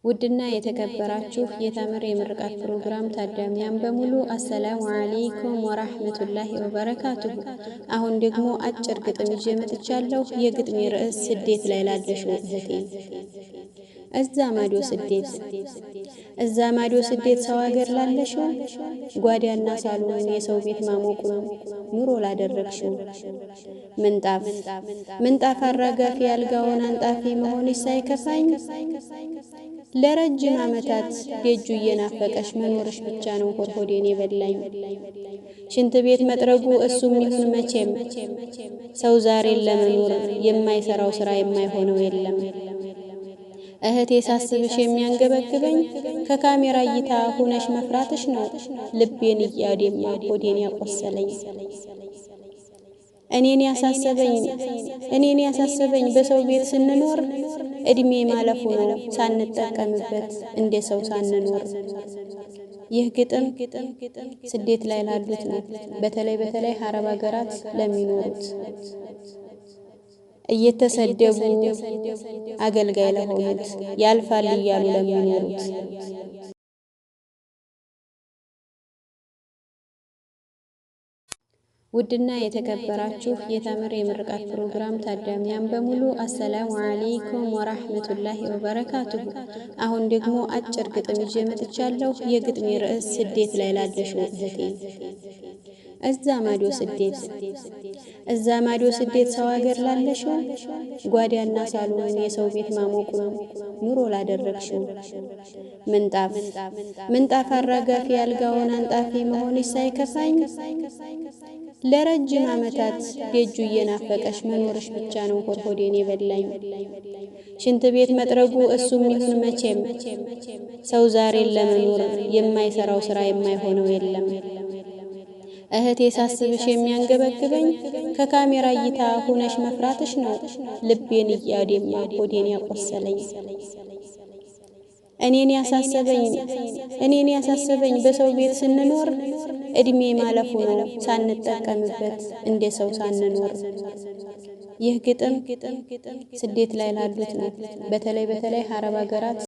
ውድና የተከበራችሁ የተምር የምርቃት ፕሮግራም ታዳሚያን በሙሉ አሰላሙ አለይኩም ወራህመቱላሂ ወበረካቱሁ። አሁን ደግሞ አጭር ግጥም ይዤ መጥቻለሁ። የግጥሜ ርዕስ ስደት ላይ ላለሽው እህቴ። እዛ ማዶ ስደት ሰው ሀገር ላለሽው፣ ጓዳና ሳሎን የሰው ቤት ማሞቁን ኑሮ ላደረግሽው፣ ምንጣፍ አራጋፊ አልጋውን አንጣፊ መሆንሽ ሳይከፋኝ፣ ለረጅም ዓመታት ደጁ እየናፈቀሽ መኖርሽ ብቻ ነው ሆዴን የበላኝ። ሽንት ቤት መጥረጉ እሱም ይሁን መቼም፣ ሰው ዛሬን ለመኖር የማይሰራው ስራ የማይሆነው የለም። እህቴ ሳስብሽ የሚያንገበግበኝ፣ ከካሜራ እይታ ሆነሽ መፍራትሽ ነው ልቤን እያደማ ሆዴን ያቆሰለኝ። እኔን ያሳሰበኝ በሰው ቤት ስንኖር እድሜ ማለፉ ነው ሳንጠቀምበት እንደ ሰው ሳንኖር። ይህ ግጥም ስደት ላይ ላሉት ነው፣ በተለይ አረብ ሀገራት ለሚኖሩት፣ እየተሰደቡ አገልጋይ ለሆኑት፣ ያልፋል እያሉ ለሚኖሩት። ውድና የተከበራችሁ የተምር የምርቃት ፕሮግራም ታዳሚያን በሙሉ አሰላሙ አለይኩም ወራህመቱላሂ ወበረካቱሁ። አሁን ደግሞ አጭር ግጥም ይዤ መጥቻለሁ። የግጥሜ ርዕስ ስደት ላይ ላለሽው እህቴ። እዛ ማዶ ስደት ሰው ሀገር ላለሽው፣ ጓዳና ሳሎን የሰው ቤት ማሞቁን ኑሮ ላደረግሽው፣ ምንጣፍ አራጋፊ አልጋውን አንጣፊ መሆንሽ ሳይከፋኝ፣ ለረጅም ዓመታት ደጁ እየናፈቀሽ መኖርሽ ብቻ ነው ሆዴን የበላኝ። ሽንት ቤት መጥረጉ እሱም ይሁን መቼም፣ ሰው ዛሬን ለመኖር የማይሰራው ስራ የማይሆነው የለም። እህቴ ሳስብሽ የሚያንገበግበኝ፣ ከካሜራ እይታ ሆነሽ መፍራትሽ ነው ልቤን እያደማ ሆዴን ያቆሰለኝ። እኔን ያሳሰበኝ በሰው ቤት ስንኖር እድሜ ማለፉ ነው ሳንጠቀምበት እንደ ሰው ሳንኖር። ይህ ግጥም ስደት ላይ ላሉት ነው፣ በተለይ አረብ ሀገራት